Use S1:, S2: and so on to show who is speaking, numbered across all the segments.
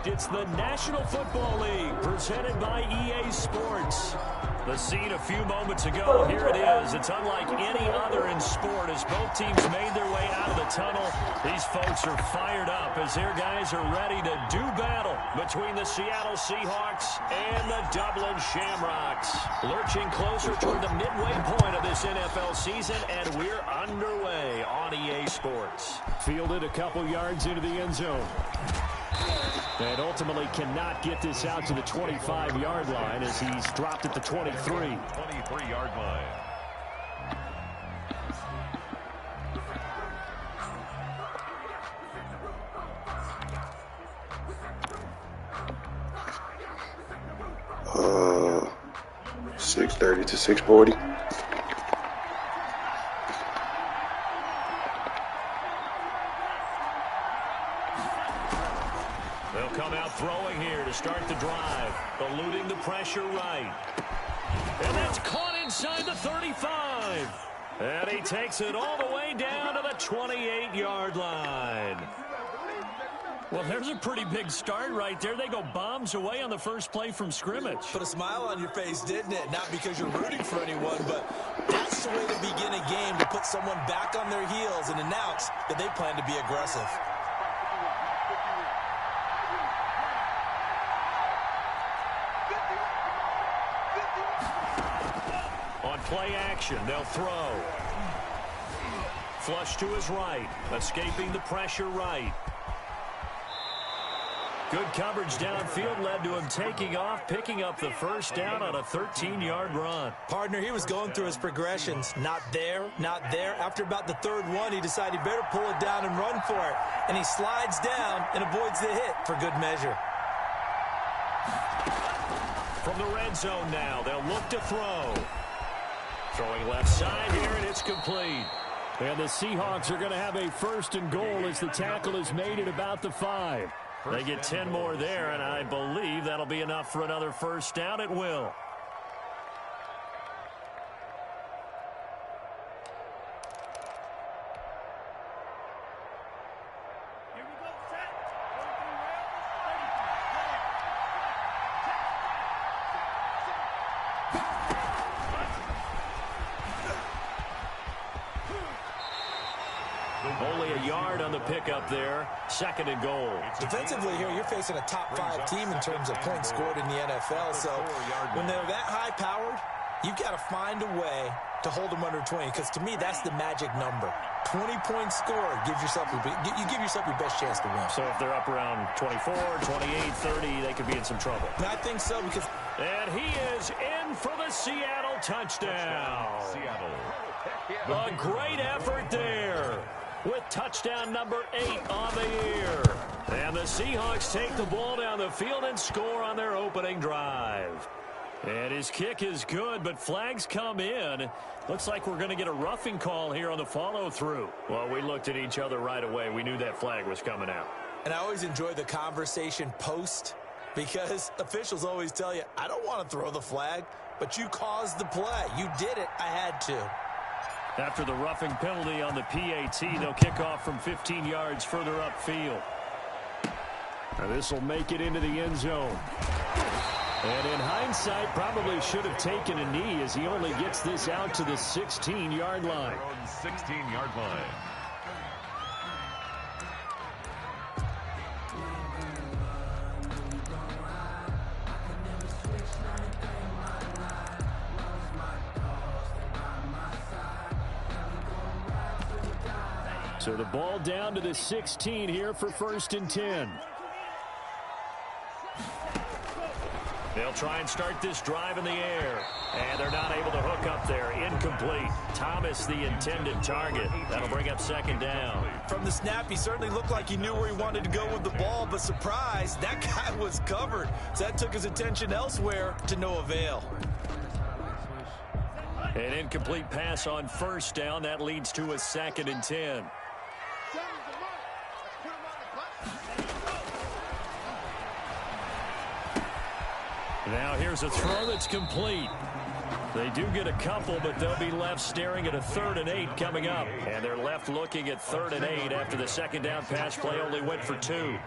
S1: It's the National Football League presented by EA Sports. The scene a few moments ago, here it is. It's unlike any other in sport as both teams made their way out of the tunnel. These folks are fired up as their guys are ready to do battle between the Seattle Seahawks and the Dublin Shamrocks. Lurching closer toward the midway point of this NFL season, and we're underway on EA Sports.
S2: Fielded a couple yards into the end zone. And ultimately cannot get this out to the 25-yard line as he's dropped at the 23.
S3: 23-yard line.
S4: Uh, 6:30 to 6:40.
S1: They'll come out throwing here to start the drive, eluding the pressure right. And that's caught inside the 35. And he takes it all the way down to the 28-yard line. Well, there's a pretty big start right there. They go bombs away on the first play from scrimmage.
S5: Put a smile on your face, didn't it? Not because you're rooting for anyone, but that's the way to begin a game, to put someone back on their heels and announce that they plan to be aggressive.
S1: On play action, they'll throw. Flush to his right, escaping the pressure right. Good coverage downfield led to him taking off, picking up the first down on a 13-yard run.
S5: Partner, he was going through his progressions. Not there, not there. After about the third one, he decided he better pull it down and run for it. And he slides down and avoids the hit for good measure.
S1: From the red zone now, they'll look to throw. Throwing left side here, and it's complete.
S2: And the Seahawks are going to have a first and goal as the tackle is made at about the 5.
S1: They get 10 more there, and I believe that'll be enough for another first down. It will. Only a yard on the pickup there. Second and goal.
S5: Defensively here, you're facing a top-5 team in terms of points scored in the NFL. So when they're that high-powered, you've got to find a way to hold them under 20. Because to me, that's the magic number. 20 points scored gives yourself you give yourself your best chance to win.
S1: So if they're up around 24, 28, 30, they could be in some trouble.
S5: And I think so because...
S1: And he is in for the Seattle touchdown.
S3: Seattle.
S1: A great effort there, with touchdown number 8 on the year. And the Seahawks take the ball down the field and score on their opening drive. And his kick is good, but flags come in. Looks like we're going to get a roughing call here on the follow-through. Well, we looked at each other right away. We knew that flag was coming out.
S5: And I always enjoy the conversation post, because officials always tell you, I don't want to throw the flag, but you caused the play. You did it. I had to.
S1: After the roughing penalty on the PAT, they'll kick off from 15 yards further upfield.
S2: Now this will make it into the end zone. And in hindsight, probably should have taken a knee as he only gets this out to the 16-yard line.
S3: 16-yard line.
S2: So the ball down to the 16 here for first and 10.
S1: They'll try and start this drive in the air. And they're not able to hook up there. Incomplete. Thomas, the intended target. That'll bring up second down.
S5: From the snap, he certainly looked like he knew where he wanted to go with the ball, but surprise, that guy was covered. So that took his attention elsewhere to no avail.
S1: An incomplete pass on first down. That leads to a second and 10.
S2: Now here's a throw that's complete. They do get a couple, but they'll be left staring at a 3rd and 8 coming up. And they're left looking at 3rd and 8 after the second down pass play only went for 2.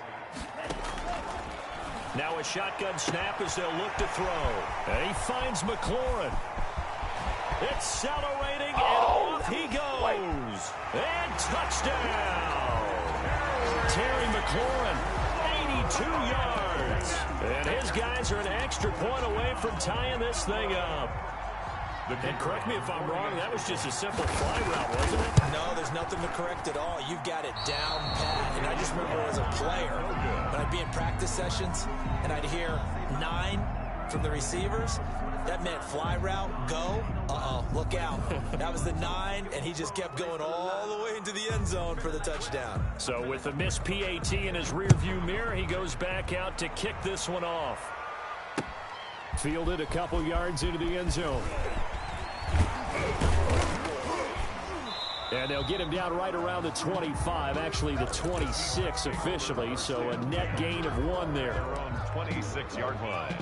S2: Now a shotgun snap as they'll look to throw. And he finds McLaurin. Accelerating, and off he goes. And touchdown. Terry McLaurin, 82 yards. And his guys are an extra point away from tying this thing up. And correct me if I'm wrong, that was just a simple fly route, wasn't it?
S5: No, there's nothing to correct at all. You've got it down pat. And I just remember as a player, when I'd be in practice sessions, and I'd hear 9 from the receivers, that meant fly route, go, look out. That was the 9, and he just kept going all the way into the end zone for the touchdown.
S2: So with the missed PAT in his rearview mirror, he goes back out to kick this one off. Fielded a couple yards into the end zone. And they'll get him down right around the 25, actually the 26 officially, so a net gain of 1 there.
S3: They're on 26-yard line.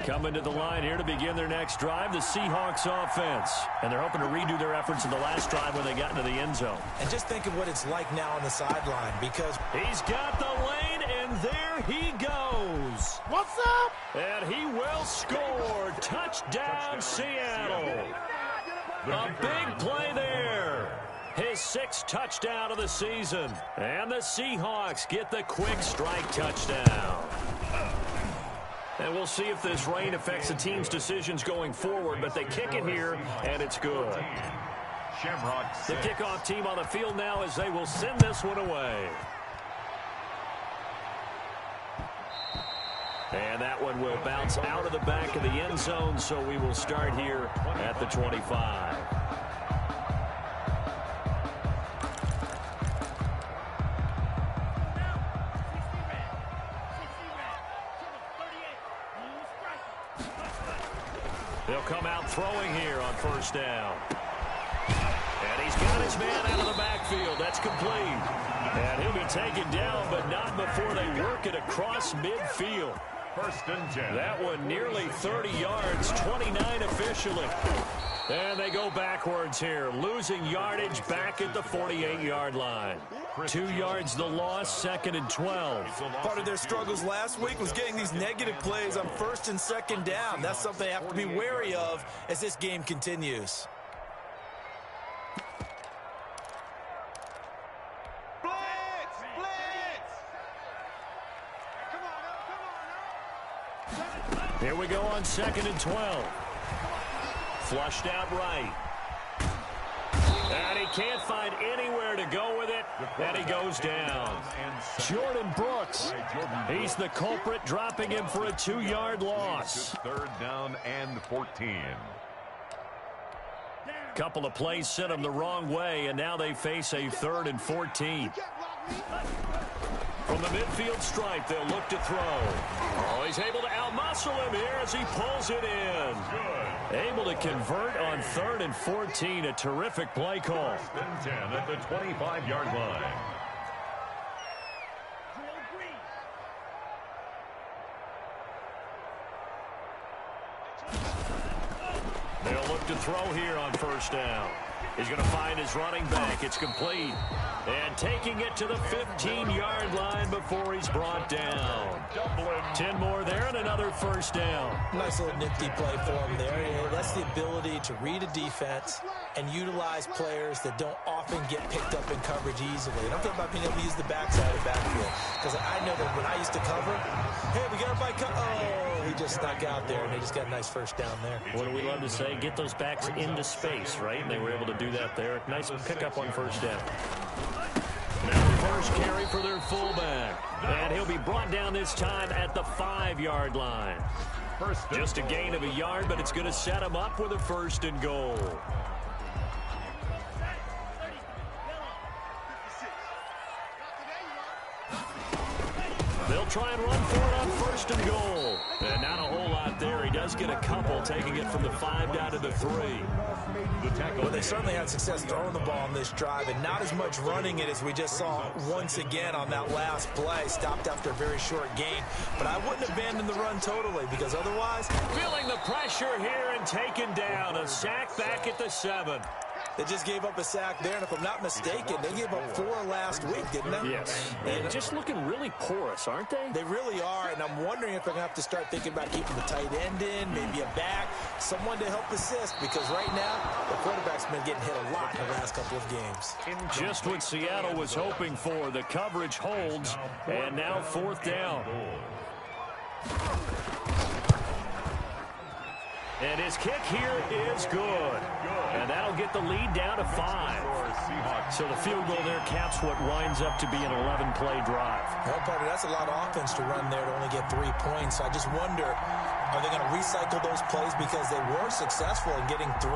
S2: Coming to the line here to begin their next drive, the Seahawks offense. And they're hoping to redo their efforts in the last drive when they got into the end zone.
S5: And just think of what it's like now on the sideline, because
S2: he's got the lane, and there he goes.
S6: What's up?
S2: And he will score. Touchdown, Seattle. A big play there. His 6th touchdown of the season. And the Seahawks get the quick strike touchdown. And we'll see if this rain affects the team's decisions going forward, but they kick it here, and it's good. The kickoff team on the field now as they will send this one away. And that one will bounce out of the back of the end zone, so we will start here at the 25. They'll come out throwing here on 1st down. And he's got his man out of the backfield. That's complete. And he'll be taken down, but not before they work it across midfield.
S3: 1st and 10.
S2: That one nearly 30 yards, 29 officially. And they go backwards here, losing yardage back at the 48-yard line. 2 yards the loss, 2nd and 12.
S5: Part of their struggles last week was getting these negative plays on 1st and 2nd down. That's something they have to be wary of as this game continues.
S6: Blitz! Blitz! Come on.
S2: Here we go on 2nd and 12. Flushed out right. And he can't find anywhere to go with it, and he goes down. Jordan Brooks, he's the culprit, dropping him for a 2-yard loss.
S3: 3rd down and 14.
S2: Couple of plays sent them the wrong way, and now they face a 3rd and 14. From the midfield stripe, they'll look to throw. Oh, he's able to outmuscle him here as he pulls it in. Able to convert on 3rd and 14. A terrific play call.
S3: 10 at the 25-yard line.
S2: They'll look to throw here on 1st down. He's going to find his running back. It's complete. And taking it to the 15-yard line before he's brought down. 10 more there and another 1st down.
S5: Nice little nifty play for him there. That's the ability to read a defense and utilize players that don't often get picked up in coverage easily. And I'm talking about being able to use the backside of the backfield. Because I know that when I used to cover, hey, we got our bike. Oh, he just snuck out there, and they just got a nice 1st down there.
S2: What do we love to say? Get those backs into space, right? And they were able to do that there. Nice pickup on 1st down. Now
S1: first carry for their fullback. And he'll be brought down this time at the 5-yard line. Just a gain of a yard, but it's going to set him up with a 1st and goal. They'll try and run for it on 1st and goal. And not a whole lot there. He does get a couple, taking it from the 5 down to the 3.
S5: Well, they certainly had success throwing the ball on this drive, and not as much running it as we just saw once again on that last play. Stopped after a very short gain. But I wouldn't abandon the run totally, because otherwise...
S1: Feeling the pressure here and taken down. A sack back at the 7.
S5: They just gave up a sack there, and if I'm not mistaken, they gave up 4 last week, didn't they?
S1: Yes. And just looking really porous, aren't they?
S5: They really are, and I'm wondering if they're going to have to start thinking about keeping the tight end in, maybe a back, someone to help assist, because right now, the quarterback's been getting hit a lot in the last couple of games.
S1: Just what Seattle was hoping for. The coverage holds, and now 4th down. And his kick here is good. And that'll get the lead down to 5. So the field goal there caps what winds up to be an 11-play drive.
S5: Well, Parker, that's a lot of offense to run there to only get 3 points. So I just wonder, are they going to recycle those plays because they were successful in getting 3?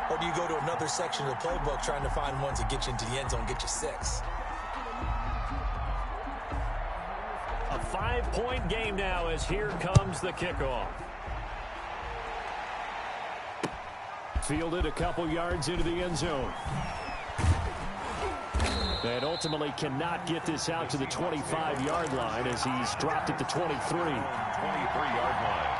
S5: Or do you go to another section of the playbook trying to find ones that get you into the end zone, get you 6?
S1: A 5-point game now as here comes the kickoff. Fielded a couple yards into the end zone. And ultimately cannot get this out to the 25-yard line as he's dropped at the 23.
S3: 23-yard line.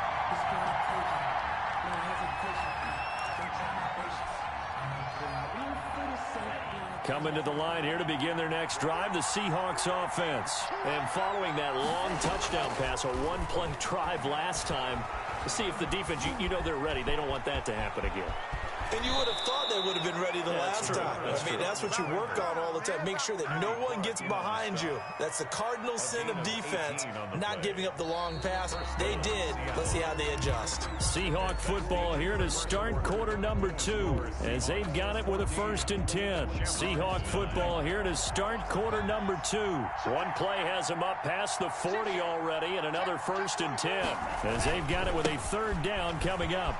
S1: Coming to the line here to begin their next drive, the Seahawks offense. And following that long touchdown pass, a 1-play drive last time, to see if the defense, you know they're ready. They don't want that to happen again.
S5: And you would have thought they would have been ready the last time. I mean, that's what you work on all the time. Make sure that no one gets behind you. That's the cardinal sin of defense, not giving up the long pass. They did. Let's see how they adjust.
S1: Seahawk football here to start quarter number 2 as they've got it with a 1st and 10. Seahawk football here to start quarter number 2. One play has them up past the 40 already and another 1st and 10 as they've got it with a 3rd down coming up.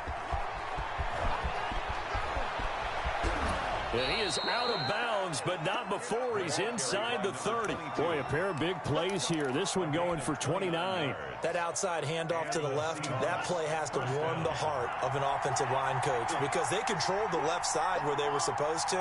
S1: And he is out of bounds, but not before he's inside the 30. Boy, a pair of big plays here. This one going for 29.
S5: That outside handoff to the left, that play has to warm the heart of an offensive line coach because they controlled the left side where they were supposed to.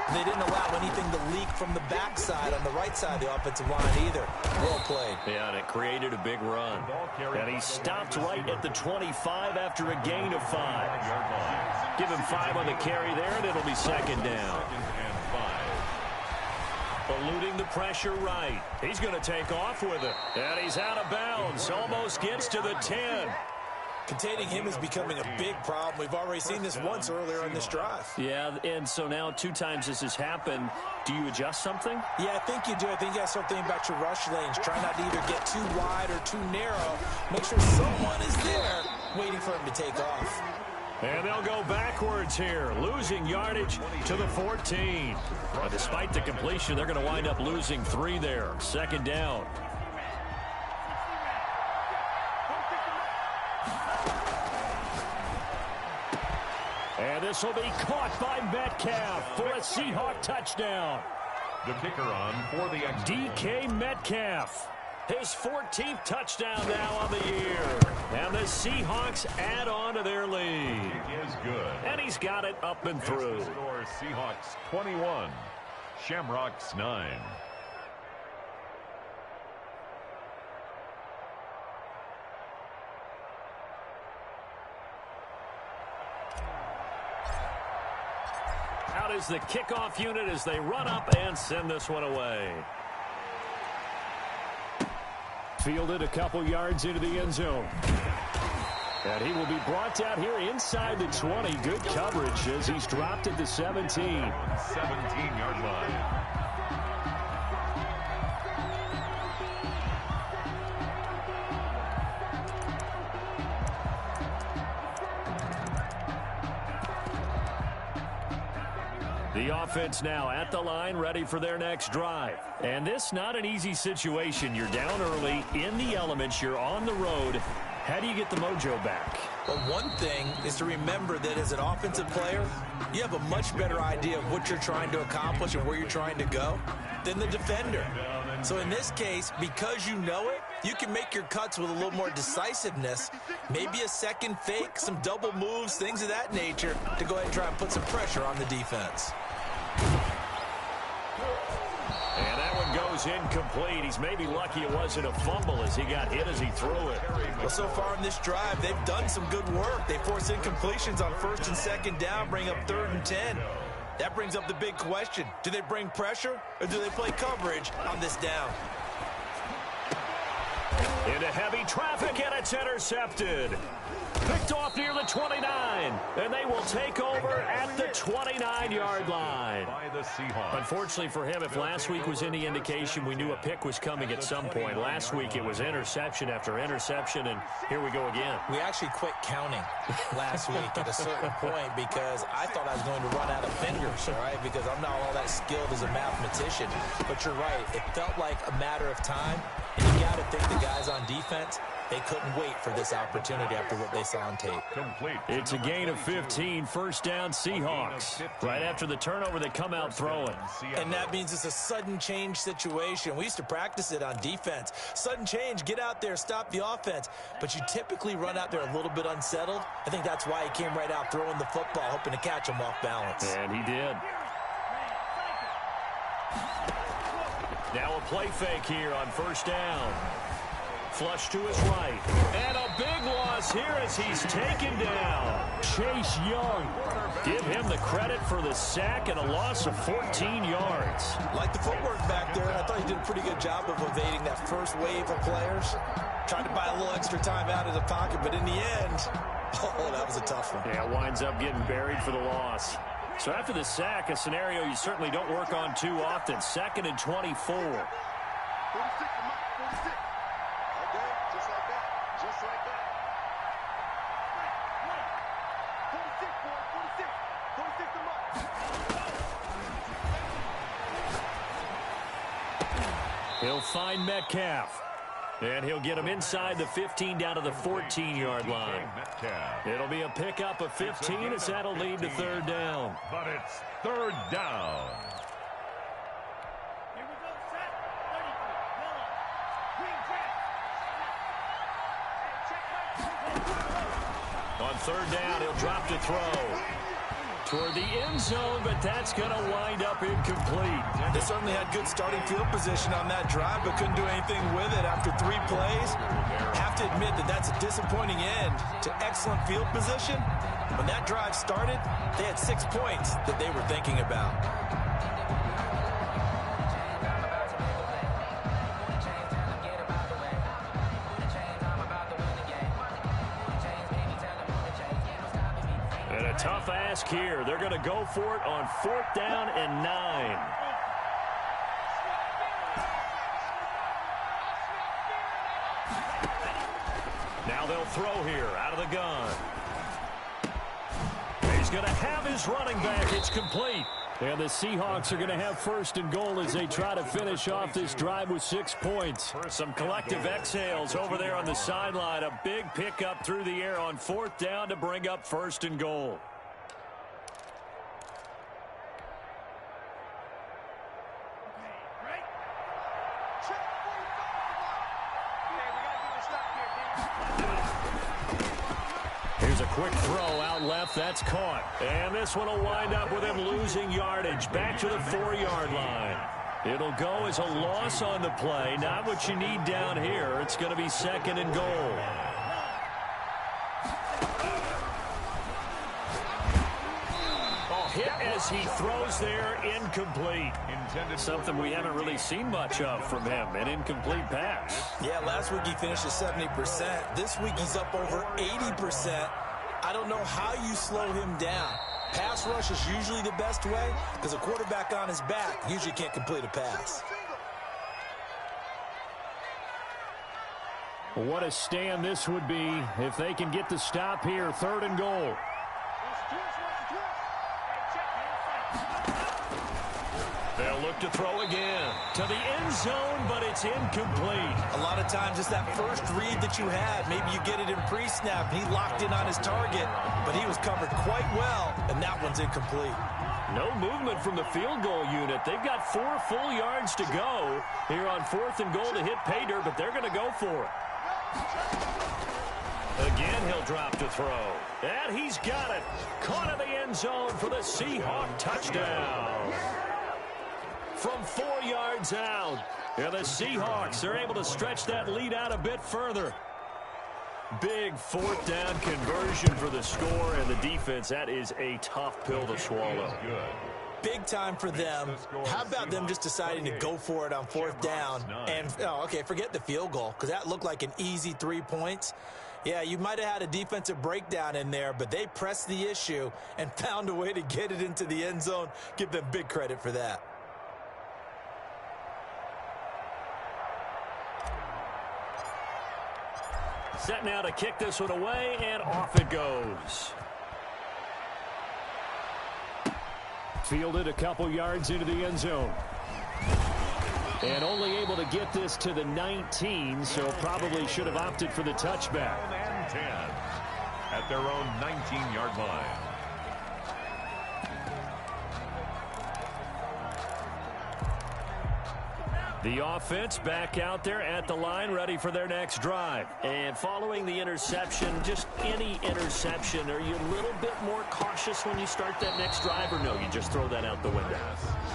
S5: And they didn't allow anything to leak from the backside on the right side of the offensive line either. Well played.
S1: Yeah, and it created a big run. And he stopped right at the 25 after a gain of 5. Give him 5 on the carry there, and it'll be 2nd down. Eluding the pressure right. He's going to take off with it. And he's out of bounds. Almost gets to the 10.
S5: Containing him is becoming a big problem. We've already seen this once earlier in this drive.
S1: Yeah, and so now 2 times this has happened. Do you adjust something?
S5: Yeah, I think you do. I think you got to start thinking about your rush lanes. Try not to either get too wide or too narrow. Make sure someone is there waiting for him to take off.
S1: And they'll go backwards here, losing yardage to the 14. But despite the completion, they're going to wind up losing 3 there. 2nd down. And this will be caught by Metcalf for a Seahawk touchdown.
S3: The kicker on for the extra.
S1: DK Metcalf. His 14th touchdown now on the year. And the Seahawks add on to their lead.
S3: It is good.
S1: And he's got it up and through.
S3: The score, Seahawks 21, Shamrocks 9.
S1: Out is the kickoff unit as they run up and send this one away. Fielded a couple yards into the end zone. And he will be brought down here inside the 20. Good coverage as he's dropped at the 17.
S3: 17-yard line.
S1: The The offense now at the line, ready for their next drive. And this not an easy situation. You're down early, in the elements, you're on the road. How do you get the mojo back?
S5: Well, one thing is to remember that as an offensive player, you have a much better idea of what you're trying to accomplish and where you're trying to go than the defender. So in this case, because you know it, you can make your cuts with a little more decisiveness, maybe a second fake, some double moves, things of that nature, to go ahead and try and put some pressure on the defense.
S1: And that one goes incomplete. He's maybe lucky it wasn't a fumble as he got hit as he threw it.
S5: Well, so far in this drive, they've done some good work. They force incompletions on 1st and 2nd down, bring up 3rd and 10. That brings up the big question. Do they bring pressure or do they play coverage on this down?
S1: Into heavy traffic, and it's intercepted. Picked off near the 29, and they will take over at the 29-yard line. Unfortunately for him, if last week was any indication, we knew a pick was coming at some point. Last week it was interception after interception, and here we go again.
S5: We actually quit counting last week at a certain point because I thought I was going to run out of fingers, all right, because I'm not all that skilled as a mathematician. But you're right. It felt like a matter of time, and you got to think the guys on defense, they couldn't wait for this opportunity after what they saw on tape.
S1: It's a gain of 15, 1st down Seahawks. Right after the turnover, they come out throwing.
S5: And that means it's a sudden change situation. We used to practice it on defense. Sudden change, get out there, stop the offense. But you typically run out there a little bit unsettled. I think that's why he came right out throwing the football, hoping to catch him off balance.
S1: And he did. Now a play fake here on 1st down. Flush to his right. And a big loss here as he's taken down. Chase Young. Give him the credit for the sack and a loss of 14 yards.
S5: Like the footwork back there, I thought he did a pretty good job of evading that first wave of players. Tried to buy a little extra time out of the pocket, but in the end, oh, that was a tough one.
S1: Yeah, winds up getting buried for the loss. So after the sack, a scenario you certainly don't work on too often. 2nd and 24.
S6: 46, 46. Okay, just like that. Just like that. 46, boy, 46. 46 them up.
S1: He'll find Metcalf. And he'll get him inside the 15 down to the 14-yard line. It'll be a pickup of 15 as that'll lead to 3rd down.
S3: But it's 3rd down.
S1: On 3rd down, he'll drop to throw. Toward the end zone, but that's going to wind up incomplete.
S5: They certainly had good starting field position on that drive, but couldn't do anything with it after 3 plays. Have to admit that that's a disappointing end to excellent field position. When that drive started, they had 6 points that they were thinking about.
S1: Tough ask here. They're going to go for it on 4th down and 9. Now they'll throw here out of the gun. He's going to have his running back. It's complete. And the Seahawks are going to have 1st and goal as they try to finish off this drive with 6 points. Some collective exhales over there on the sideline. A big pickup through the air on 4th down to bring up 1st and goal. Here's a quick throw out left. That's caught. And this one will wind up with him losing yardage. Back to the 4-yard line. It'll go as a loss on the play. Not what you need down here. It's going to be 2nd and goal. Hit as he throws there, incomplete. Something we haven't really seen much of from him, an incomplete pass.
S5: Yeah, last week he finished at 70%. This week he's up over 80%. I don't know how you slow him down. Pass rush is usually the best way because a quarterback on his back usually can't complete a pass.
S1: What a stand this would be if they can get the stop here. 3rd and goal. They'll look to throw again. To the end zone, but it's incomplete.
S5: A lot of times it's that first read that you had. Maybe you get it in pre-snap. He locked in on his target, but he was covered quite well, and that one's incomplete.
S1: No movement from the field goal unit. They've got 4 full yards to go here on 4th and goal to hit pay dirt, but they're going to go for it. Again, he'll drop to throw. And he's got it. Caught in the end zone for the Seahawk touchdown. From 4 yards out. And the Seahawks are able to stretch that lead out a bit further. Big 4th down conversion for the score, and the defense, that is a tough pill to swallow.
S5: Big time for them. How about them just deciding to go for it on 4th down? And, okay, forget the field goal, because that looked like an easy 3 points. Yeah, you might have had a defensive breakdown in there, but they pressed the issue and found a way to get it into the end zone. Give them big credit for that.
S1: Set now to kick this one away, and off it goes. Fielded a couple yards into the end zone. And only able to get this to the 19, so probably should have opted for the touchback.
S3: And 10 at their own 19-yard line.
S1: The offense back out there at the line, ready for their next drive. And following the interception, just any interception, are you a little bit more cautious when you start that next drive, or no, you just throw that out the window?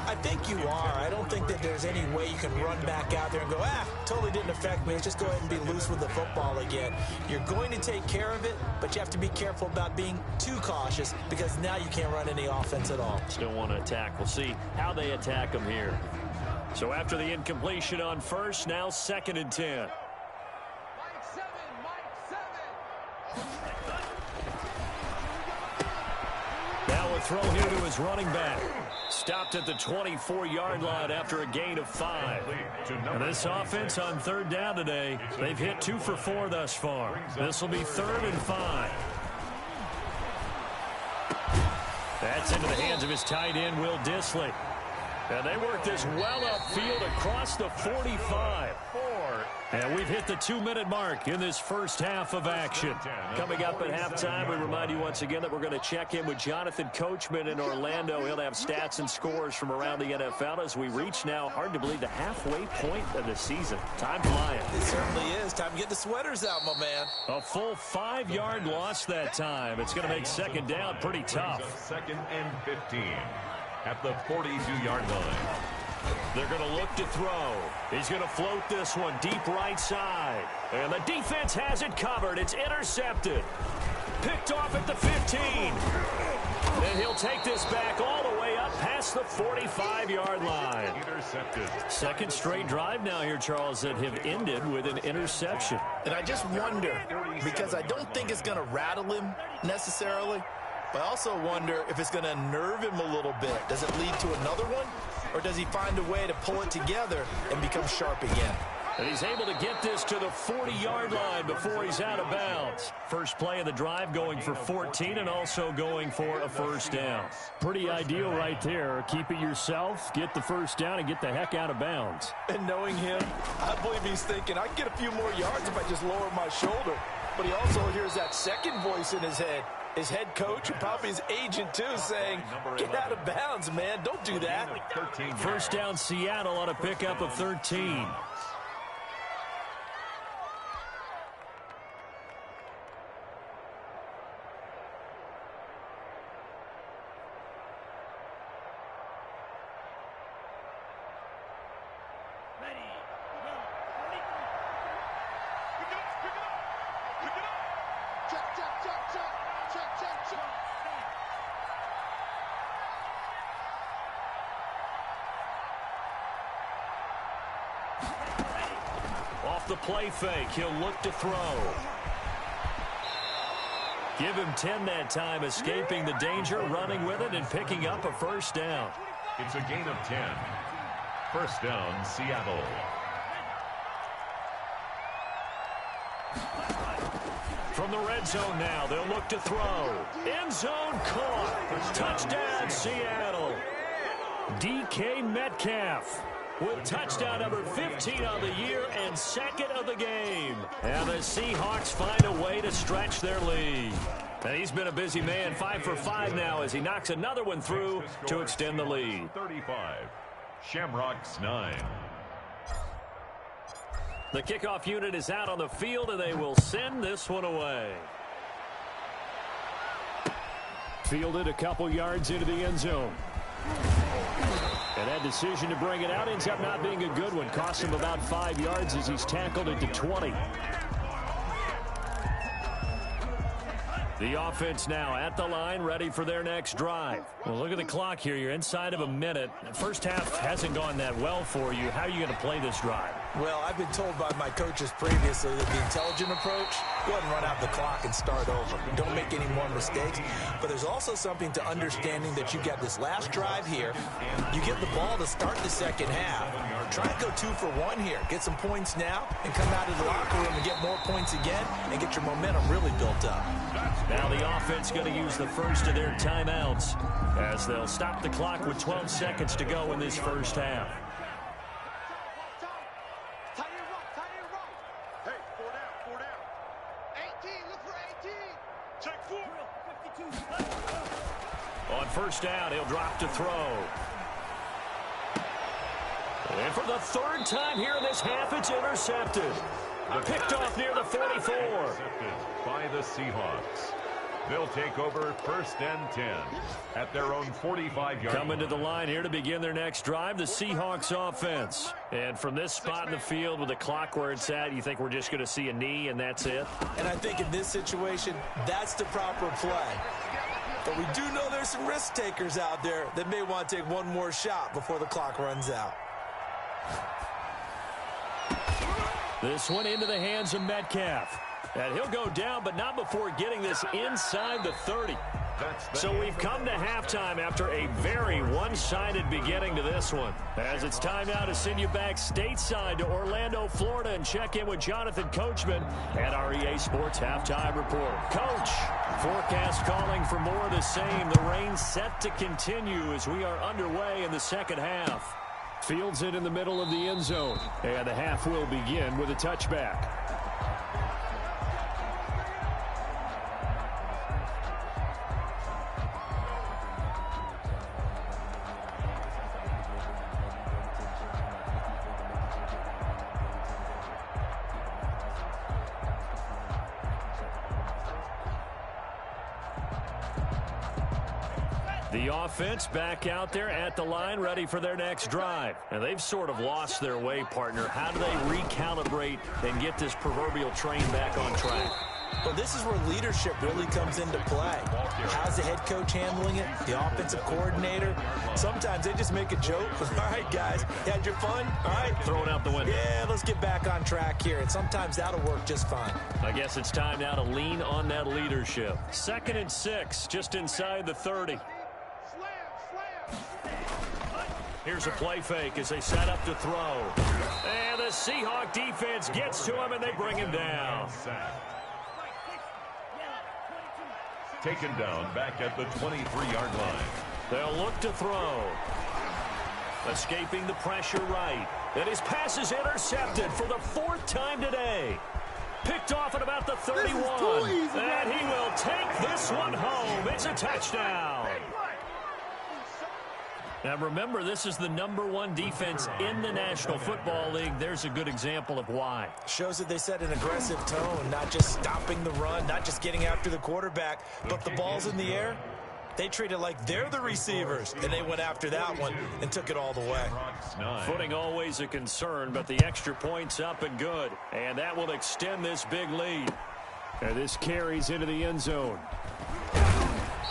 S5: I think you are. I don't think that there's any way you can run back out there and go, totally didn't affect me. Let's just go ahead and be loose with the football again. You're going to take care of it, but you have to be careful about being too cautious, because now you can't run any offense at all.
S1: Still want to attack. We'll see how they attack them here. So after the incompletion on first, now 2nd and 10. Now a throw here to his running back. Stopped at the 24-yard line after a gain of 5. And this offense on 3rd down today, they've hit 2 for 4 thus far. This will be 3rd and 5. That's into the hands of his tight end, Will Dissly. And they work this well upfield across the 45. And we've hit the 2-minute mark in this first half of action. Coming up at halftime, we remind you once again that we're going to check in with Jonathan Coachman in Orlando. He'll have stats and scores from around the NFL as we reach now, hard to believe, the halfway point of the season. Time flying.
S5: It certainly is. Time to get the sweaters out, my man.
S1: A full 5-yard loss that time. It's going to make 2nd down pretty tough.
S3: 2nd and 15 at the 42-yard line.
S1: They're going to look to throw. He's going to float this one deep right side. And the defense has it covered. It's intercepted. Picked off at the 15. And he'll take this back all the way up past the 45-yard line.
S3: Intercepted.
S1: 2nd straight drive now here, Charles, that have ended with an interception.
S5: And I just wonder, because I don't think it's going to rattle him necessarily, but I also wonder if it's going to nerve him a little bit. Does it lead to another one? Or does he find a way to pull it together and become sharp again?
S1: And he's able to get this to the 40-yard line before he's out of bounds. First play of the drive going for 14 and also going for a 1st down. Pretty ideal right there. Keep it yourself, get the 1st down, and get the heck out of bounds.
S5: And knowing him, I believe he's thinking, I can get a few more yards if I just lower my shoulder. But he also hears that second voice in his head. His head coach and probably his agent, too, saying, get out of bounds, man. Don't do that.
S1: 1st down, Seattle on a pickup of 13. Off the play fake, he'll look to throw. Give him 10 that time, escaping the danger, running with it, and picking up a 1st down.
S3: It's a gain of 10. 1st down, Seattle.
S1: From the red zone now, they'll look to throw. End zone caught. Touchdown, Seattle. DK Metcalf with touchdown number 15 on the year and second of the game. And the Seahawks find a way to stretch their lead. And he's been a busy man, 5 for 5 now as he knocks another one through to extend the lead.
S3: 35, Shamrocks 9.
S1: The kickoff unit is out on the field, and they will send this one away. Fielded a couple yards into the end zone. And that decision to bring it out ends up not being a good one. Cost him about 5 yards as he's tackled it to 20. The offense now at the line, ready for their next drive. Well, look at the clock here. You're inside of a minute. The first half hasn't gone that well for you. How are you going to play this drive?
S5: Well, I've been told by my coaches previously that the intelligent approach, go ahead and run out the clock and start over. Don't make any more mistakes. But there's also something to understanding that you got this last drive here. You get the ball to start the second half. Try and go 2 for 1 here. Get some points now and come out of the locker room and get more points again and get your momentum really built up.
S1: Now the offense going to use the first of their timeouts as they'll stop the clock with 12 seconds to go in this first half.
S6: Hey, 4 down. 18, look for 18. Check 4.
S1: On first down, he'll drop to throw. And for the third time here in this half, it's intercepted. Picked off near the 44.
S3: Intercepted by the Seahawks. They'll take over 1st and 10 at their own 45-yard line.
S1: Coming to the line here to begin their next drive, the Seahawks offense. And from this spot in the field with the clock where it's at, you think we're just going to see a knee and that's it?
S5: And I think in this situation, that's the proper play. But we do know there's some risk takers out there that may want to take one more shot before the clock runs out.
S1: This one into the hands of Metcalf. And he'll go down, but not before getting this inside the 30. So we've come to halftime after a very one-sided beginning to this one. As it's time now to send you back stateside to Orlando, Florida, and check in with Jonathan Coachman at our EA Sports Halftime Report. Coach, forecast calling for more of the same. The rain set to continue as we are underway in the second half. Fields it in the middle of the end zone. And the half will begin with a touchback. The offense back out there at the line, ready for their next drive. And they've sort of lost their way, partner. How do they recalibrate and get this proverbial train back on track?
S5: Well, this is where leadership really comes into play. How's the head coach handling it? The offensive coordinator? Sometimes they just make a joke. All right, guys, you had your fun? All right.
S1: Throw it out the window.
S5: Yeah, let's get back on track here. And sometimes that'll work just fine.
S1: I guess it's time now to lean on that leadership. 2nd and 6, just inside the 30. Here's a play fake as they set up to throw. And the Seahawk defense gets to him, and they bring him down.
S3: Taken down back at the 23-yard line.
S1: They'll look to throw. Escaping the pressure right. And his pass is intercepted for the 4th time today. Picked off at about the 31. And he will take this one home. It's a touchdown. Now remember, this is the #1 defense in the National Football League. There's a good example of why.
S5: Shows that they set an aggressive tone, not just stopping the run, not just getting after the quarterback, but the ball's in the air. They treat it like they're the receivers, and they went after that one and took it all the way.
S1: Footing always a concern, but the extra point's up and good. And that will extend this big lead. And this carries into the end zone.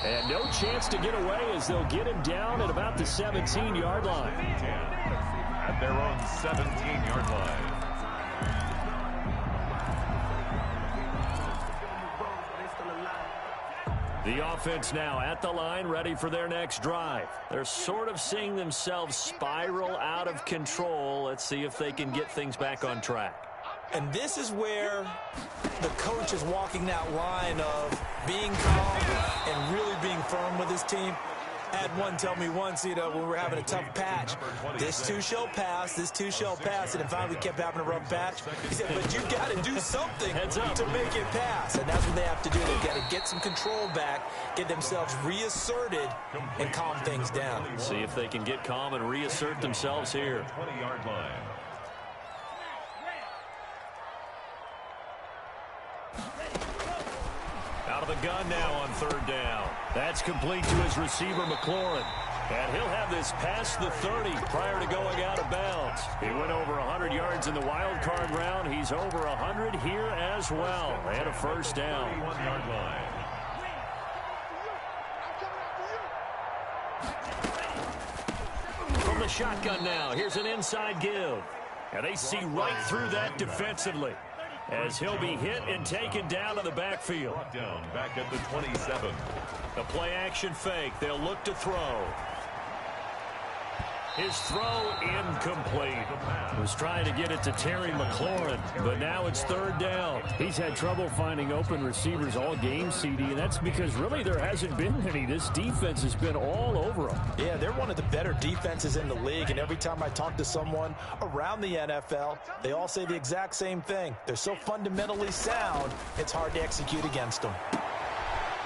S1: And no chance to get away as they'll get him down at about the 17-yard line.
S3: At their own 17-yard line.
S1: The offense now at the line, ready for their next drive. They're sort of seeing themselves spiral out of control. Let's see if they can get things back on track.
S5: And this is where the coach is walking that line of being calm and really being firm with his team. I had one tell me once, when we were having a tough patch, this too shall pass, this too shall pass, and if finally we kept having a rough patch, he said, but you got to do something to make it pass, and that's what they have to do. They've got to get some control back, get themselves reasserted, and calm things down.
S1: See if they can get calm and reassert themselves here.
S3: 20-yard line.
S1: Out of the gun now on third down. That's complete to his receiver, McLaurin. And he'll have this past the 30 prior to going out of bounds. He went over 100 yards in the wild card round. He's over 100 here as well. And a first down.
S3: 21-yard line.
S1: From the shotgun now, here's an inside give. And they see right through that defensively, as he'll be hit and taken down to the backfield.
S3: Brought down back at the 27.
S1: The play action fake. They'll look to throw. His throw incomplete. Was trying to get it to Terry McLaurin, but now it's third down.
S2: He's had trouble finding open receivers all game, CD, and that's because really there hasn't been any. This defense has been all over them.
S5: Yeah, they're one of the better defenses in the league, and every time I talk to someone around the NFL, they all say the exact same thing. They're so fundamentally sound, it's hard to execute against them.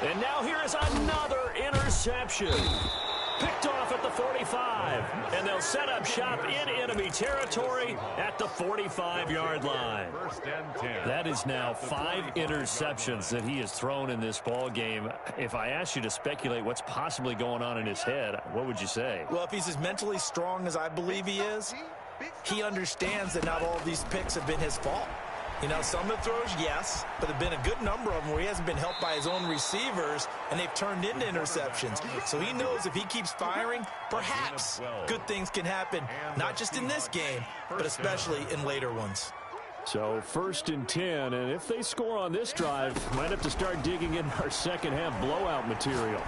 S1: And now here is another interception. Picked off at the 45, and they'll set up shop in enemy territory at the 45-yard line.
S3: First and 10.
S1: That is now 5 interceptions that he has thrown in this ball game. If I asked you to speculate what's possibly going on in his head, what would you say?
S5: Well, if he's as mentally strong as I believe he is, he understands that not all of these picks have been his fault. Some of the throws, yes, but there have been a good number of them where he hasn't been helped by his own receivers, and they've turned into interceptions. So he knows if he keeps firing, perhaps good things can happen, not just in this game, but especially in later ones.
S2: So first and 10, and if they score on this drive, might have to start digging in our second half blowout material.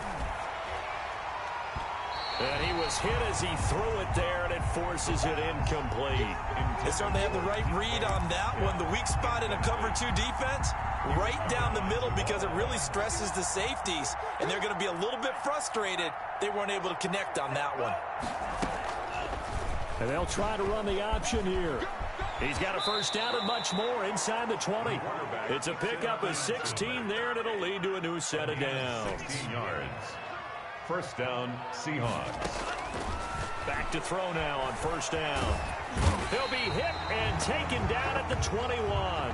S1: And he was hit as he threw it there, and it forces it incomplete.
S5: They certainly have the right read on that one. The weak spot in a cover 2 defense, right down the middle, because it really stresses the safeties, and they're going to be a little bit frustrated they weren't able to connect on that one.
S2: And they'll try to run the option here.
S1: He's got a first down and much more inside the 20. It's a pickup of 16 there, and it'll lead to a new set of downs.
S3: 16 yards. First down, Seahawks.
S1: Back to throw now on first down. He'll be hit and taken down at the 21.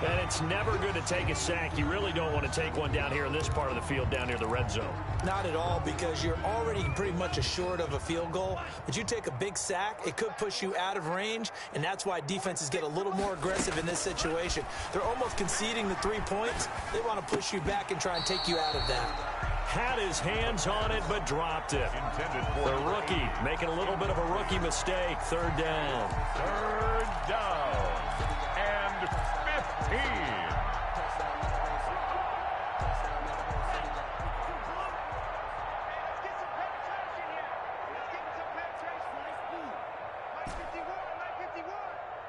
S1: And it's never good to take a sack. You really don't want to take one down here in this part of the field, down near the red zone.
S5: Not at all, because you're already pretty much assured of a field goal. But you take a big sack, it could push you out of range, and that's why defenses get a little more aggressive in this situation. They're almost conceding the 3 points. They want to push you back and try and take you out of that.
S1: Had his hands on it, but dropped it. The rookie making a little bit of a rookie mistake. Third down.
S3: Third down. And 15.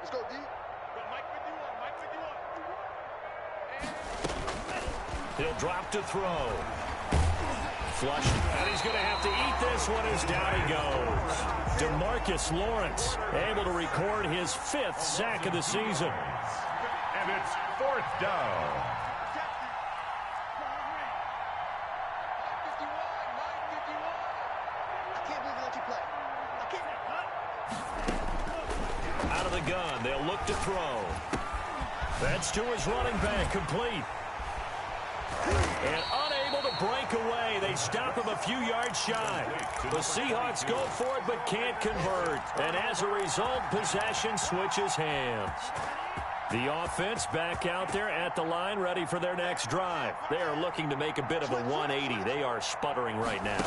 S6: Let's go, D.
S1: He'll drop to throw. Flushed, and he's going to have to eat this one as down he goes. DeMarcus Lawrence able to record his 5th sack of the season.
S3: And it's fourth down.
S6: I can't believe they let you play. I can't.
S1: Out of the gun, they'll look to throw. That's to his running back, complete. And unable to break away. They stop him a few yards shy. The Seahawks go for it but can't convert. And as a result, possession switches hands. The offense back out there at the line, ready for their next drive. They are looking to make a bit of a 180. They are sputtering right now.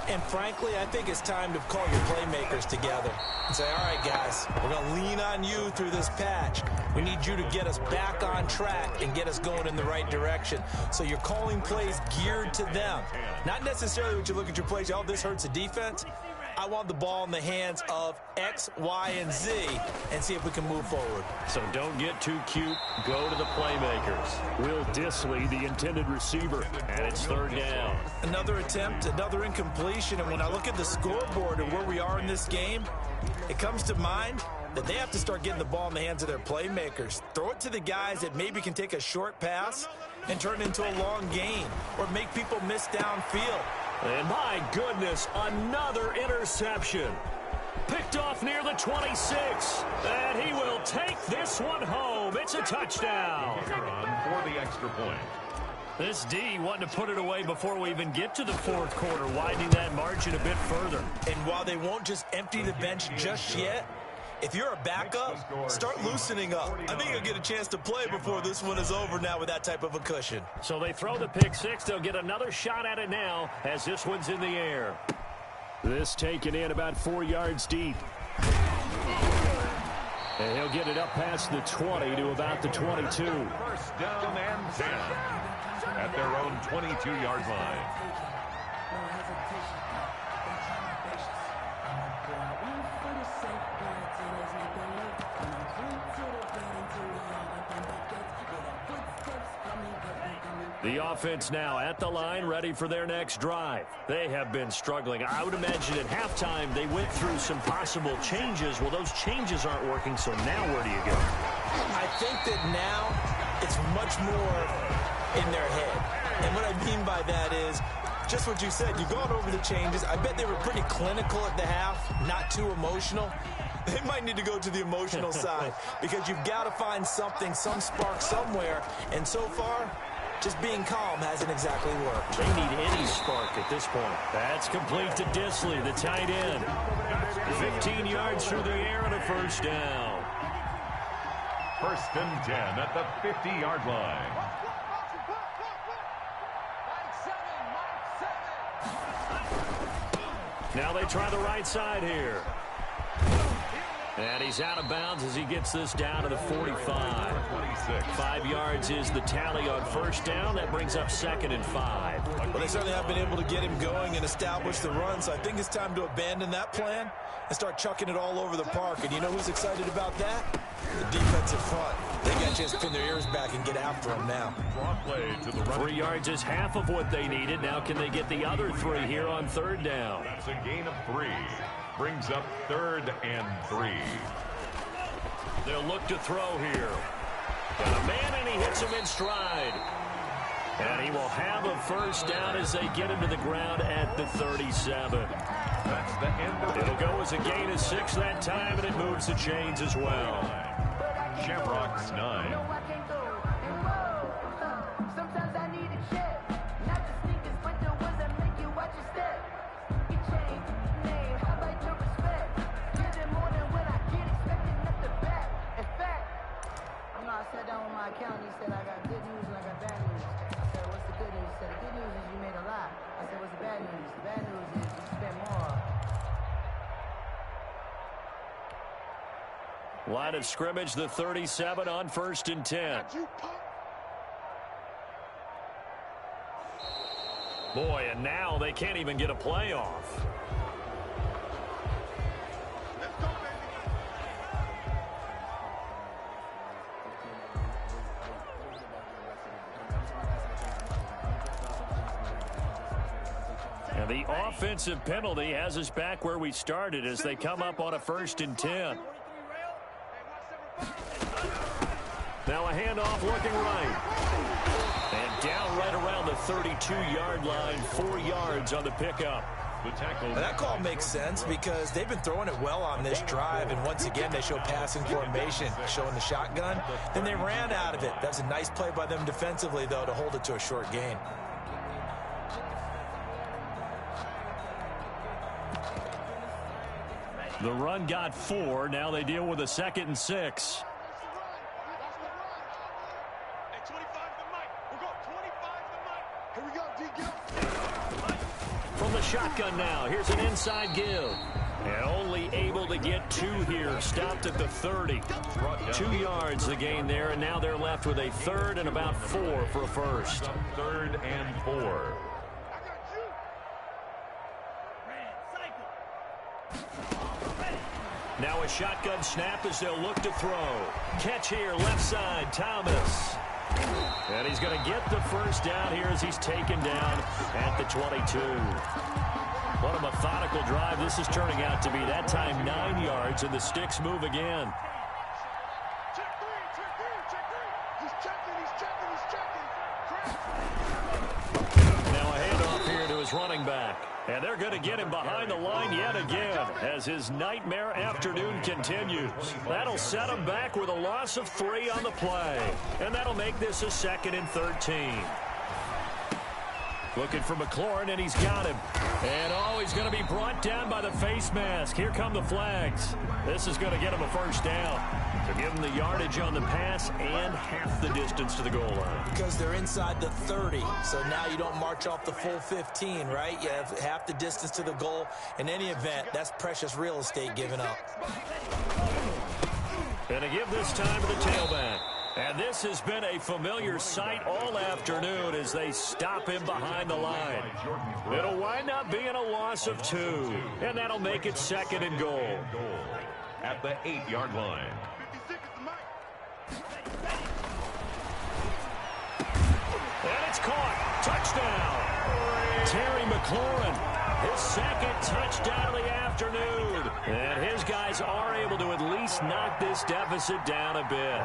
S5: And frankly, I think it's time to call your playmakers together and say, all right, guys, we're going to lean on you through this patch. We need you to get us back on track and get us going in the right direction. So you're calling plays geared to them. Not necessarily when you look at your plays, oh, this hurts the defense. I want the ball in the hands of X, Y, and Z and see if we can move forward.
S1: So don't get too cute. Go to the playmakers. Will Dissly, the intended receiver, and it's third down.
S5: Another attempt, another incompletion, and when I look at the scoreboard and where we are in this game, it comes to mind that they have to start getting the ball in the hands of their playmakers. Throw it to the guys that maybe can take a short pass and turn it into a long gain or make people miss downfield.
S1: And my goodness, another interception. Picked off near the 26. And he will take this one home. It's a touchdown.
S3: For the extra point.
S1: This D wanting to put it away before we even get to the fourth quarter, widening that margin a bit further.
S5: And while they won't just empty the bench just yet, if you're a backup, start loosening up. I think you'll get a chance to play before this one is over now with that type of a cushion.
S1: So they throw the pick six. They'll get another shot at it now as this one's in the air. This taken in about 4 yards deep. And he'll get it up past the 20 to about the 22.
S3: First down and 10 at their own 22-yard line.
S1: The offense now at the line, ready for their next drive. They have been struggling. I would imagine at halftime they went through some possible changes. Well, those changes aren't working, so now where do you go?
S5: I think that now it's much more in their head. And what I mean by that is just what you said. You've gone over the changes. I bet they were pretty clinical at the half, not too emotional. They might need to go to the emotional side because you've got to find something, some spark somewhere. And so far, just being calm hasn't exactly worked.
S1: They need any spark at this point. That's complete to Dissly, the tight end. 15 yards through the air and a first down.
S3: First and 10 at the 50-yard line.
S1: Now they try the right side here. And he's out of bounds as he gets this down to the 45. 5 yards is the tally on first down. That brings up 2nd and 5.
S5: Well, they certainly have been able to get him going and establish the run, so I think it's time to abandon that plan and start chucking it all over the park. And you know who's excited about that? The defensive front. They got a chance to pin their ears back and get after him now.
S1: 3 yards is half of what they needed. Now can they get the other 3 here on third down?
S3: That's a gain of 3. Brings up 3rd and 3.
S1: They'll look to throw here. Got a man, and he hits him in stride. And he will have a first down as they get him to the ground at the 37.
S3: That's the end of it.
S1: It'll go as a gain of 6 that time, and it moves the chains as well.
S3: Shamrocks 9.
S7: Sometimes I need a check. Not the sneakers, but the ones that make you watch your step. You change name, how about your respect? Get it more than what I get, expecting nothing back. In fact, you know, I sat down with my accountant. He said I got good news and I got bad news. I said, what's the good news? He said, the good news is you made a lot. I said, what's the bad news? The bad news is you spent more.
S1: Line of scrimmage, the 37 on 1st and 10. Boy, and now they can't even get a playoff.
S6: Let's go, baby.
S1: And the offensive penalty has us back where we started as they come up on a 1st and 10. Now a handoff looking right. And down right around the 32-yard line, 4 yards on the pickup.
S3: The tackle.
S5: That call makes sense because they've been throwing it well on this drive, and once again they show passing formation, showing the shotgun. Then they ran out of it. That's a nice play by them defensively, though, to hold it to a short gain.
S1: The run got 4. Now they deal with a 2nd and 6. From the shotgun now, here's an inside give. And only able to get 2 here. Stopped at the 30. 2 yards the gain there, and now they're left with a 3rd and about 4 for a first.
S3: 3rd and 4.
S1: Now a shotgun snap as they'll look to throw. Catch here, left side, Thomas. And he's going to get the first down here as he's taken down at the 22. What a methodical drive this is turning out to be. That time 9 yards, and the sticks move again.
S6: Check three. He's checking.
S1: Now a handoff here to his running back. And they're going to get him behind the line yet again as his nightmare afternoon continues. That'll set him back with a loss of 3 on the play. And that'll make this a 2nd and 13. Looking for McLaurin, and he's got him. And he's going to be brought down by the face mask. Here come the flags. This is going to get him a first down. To give him the yardage on the pass and half the distance to the goal line.
S5: Because they're inside the 30, so now you don't march off the full 15, right? You have half the distance to the goal. In any event, that's precious real estate given up.
S1: And to give this time to the tailback. And this has been a familiar sight all afternoon as they stop him behind the line. It'll wind up being a loss of 2, and that'll make it 2nd and goal.
S3: At the 8-yard line.
S1: And it's caught. Touchdown. Terry McLaurin, his 2nd touchdown of the afternoon. And his guys are able to at least knock this deficit down a bit.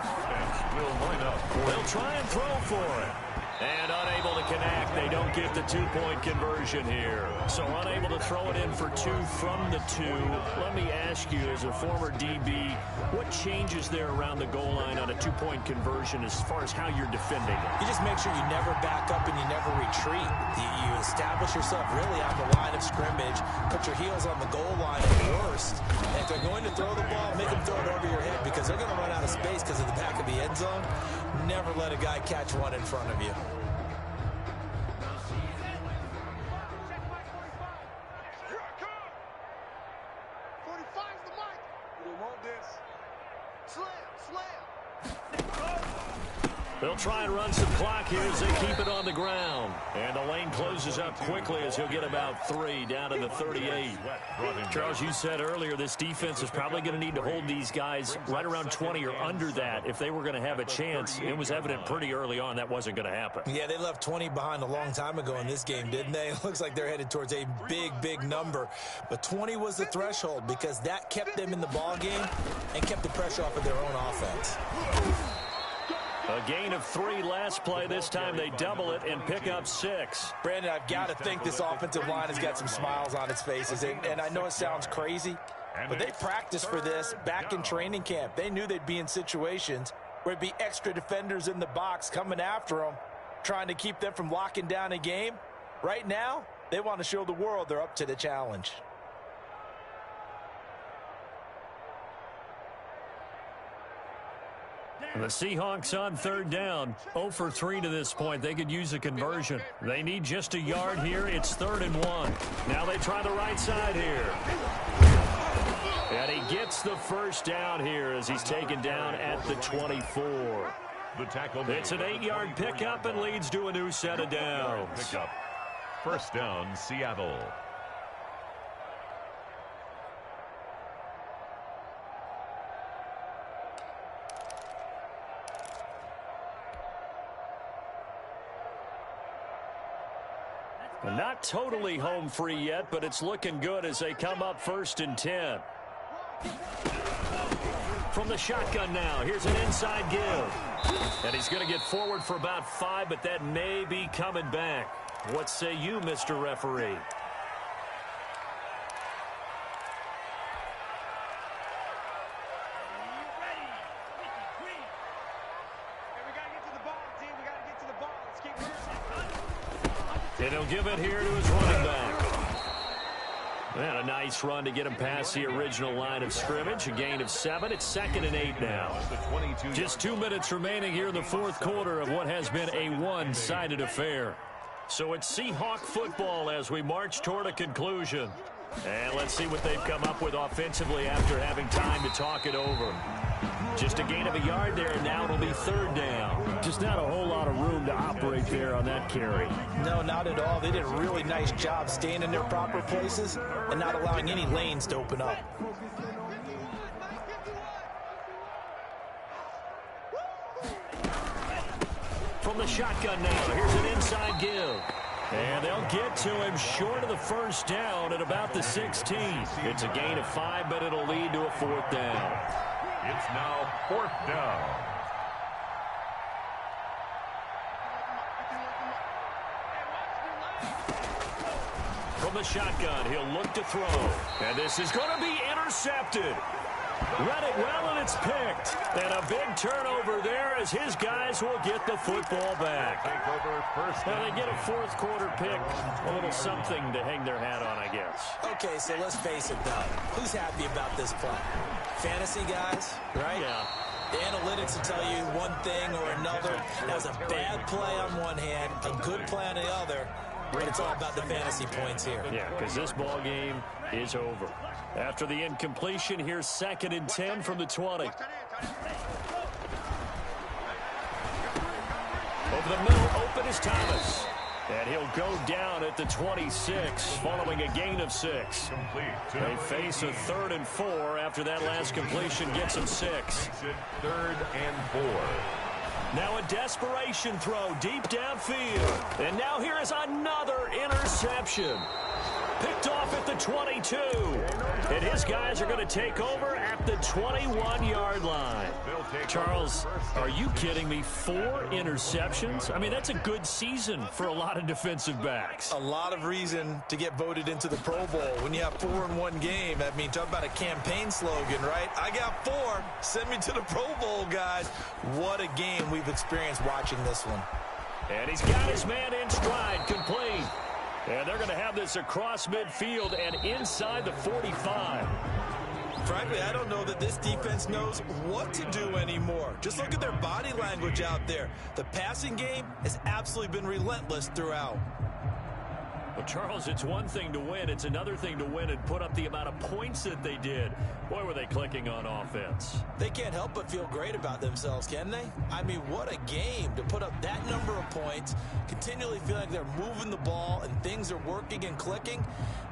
S1: They'll try and throw for it. And unable to connect. They don't get the 2-point conversion here. So unable to throw it in for 2 from the 2. Let me ask you, as a former DB, what changes there around the goal line on a 2-point conversion as far as how you're defending it?
S5: You just make sure you never back up and you never retreat. You establish yourself really on the line of scrimmage, put your heels on the goal line at worst. And if they're going to throw the ball, make them throw it over your head because they're going to run out of space because of the back of the end zone. Never let a guy catch one in front of you.
S1: They'll try and run some clock here as they keep it on the ground. And the lane closes up quickly as he'll get about 3 down to the 38. Charles, you said earlier this defense is probably going to need to hold these guys right around 20 or under that if they were going to have a chance. It was evident pretty early on that wasn't going to happen.
S5: Yeah, they left 20 behind a long time ago in this game, didn't they? It looks like they're headed towards a big number. But 20 was the threshold because that kept them in the ball game and kept the pressure off of their own offense.
S1: A gain of 3 last play. This time they double it and pick up 6.
S5: Brandon, I've got to think this offensive line has got some smiles on its faces. And I know it sounds crazy, but they practiced for this back in training camp. They knew they'd be in situations where it'd be extra defenders in the box coming after them, trying to keep them from locking down a game. Right now, they want to show the world they're up to the challenge.
S1: The Seahawks on 3rd down. 0 for 3 to this point. They could use a conversion. They need just a yard here. It's 3rd and 1. Now they try the right side here. And he gets the first down here as he's taken down at the 24.
S3: The tackle.
S1: It's an 8-yard pickup and leads to a new set of downs.
S3: First down, Seattle.
S1: Not totally home free yet, but it's looking good as they come up 1st and 10. From the shotgun now, here's an inside give. And he's going to get forward for about 5, but that may be coming back. What say you, Mr. Referee? And he'll give it here to his running back. And a nice run to get him past the original line of scrimmage. A gain of 7. It's 2nd and 8 now. Just 2 minutes remaining here in the 4th quarter of what has been a one-sided affair. So it's Seahawk football as we march toward a conclusion. And let's see what they've come up with offensively after having time to talk it over. Just a gain of a yard there, and now it'll be 3rd down. Just not a whole lot of room to operate there on that carry.
S5: No, not at all. They did a really nice job staying in their proper places and not allowing any lanes to open up.
S1: from the shotgun now. Here's an inside give. And they'll get to him short of the first down at about the 16. It's a gain of 5, but it'll lead to a 4th down.
S3: It's now 4th down.
S1: From the shotgun, he'll look to throw. And this is going to be intercepted. Read it well, and it's picked. And a big turnover there as his guys will get the football back. Now they get a 4th quarter pick. A little something to hang their hat on, I guess.
S5: Okay, so let's face it, though. Who's happy about this play? Fantasy guys, right?
S1: Yeah.
S5: The analytics will tell you one thing or another. That was a bad play on one hand, a good play on the other. But it's all about the fantasy points here.
S1: Yeah, because this ball game is over. After the incompletion, here's 2nd and 10 from the 20. Over the middle, open is Thomas. And he'll go down at the 26, following a gain of 6. They face a 3rd and 4 after that last completion gets them 6.
S3: 3rd and 4.
S1: Now a desperation throw deep downfield. And now here is another interception. Picked off at the 22. And his guys are going to take over at the 21-yard line. Charles, are you kidding me? 4 interceptions? I mean, that's a good season for a lot of defensive backs.
S5: A lot of reason to get voted into the Pro Bowl. When you have 4 in one game, I mean, talk about a campaign slogan, right? I got 4. Send me to the Pro Bowl, guys. What a game we've experienced watching this one.
S1: And he's got his man in stride, complete. And they're going to have this across midfield and inside the 45.
S5: Frankly, I don't know that this defense knows what to do anymore. Just look at their body language out there. The passing game has absolutely been relentless throughout.
S1: Well, Charles, it's one thing to win. It's another thing to win and put up the amount of points that they did. Boy, were they clicking on offense.
S5: They can't help but feel great about themselves, can they? I mean, what a game to put up that number of points, continually feel like they're moving the ball and things are working and clicking.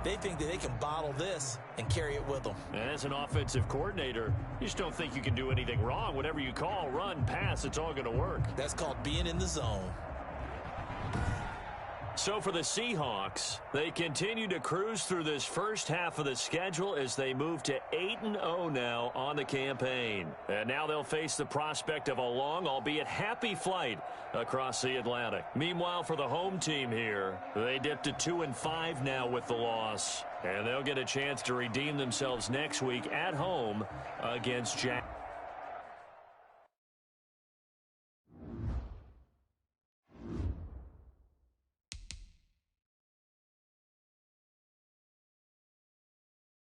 S5: They think that they can bottle this and carry it with them.
S1: And as an offensive coordinator, you just don't think you can do anything wrong. Whatever you call, run, pass, it's all going to work.
S5: That's called being in the zone.
S1: So for the Seahawks, they continue to cruise through this first half of the schedule as they move to 8-0 now on the campaign. And now they'll face the prospect of a long, albeit happy flight across the Atlantic. Meanwhile, for the home team here, they dip to 2-5 now with the loss. And they'll get a chance to redeem themselves next week at home against Jack.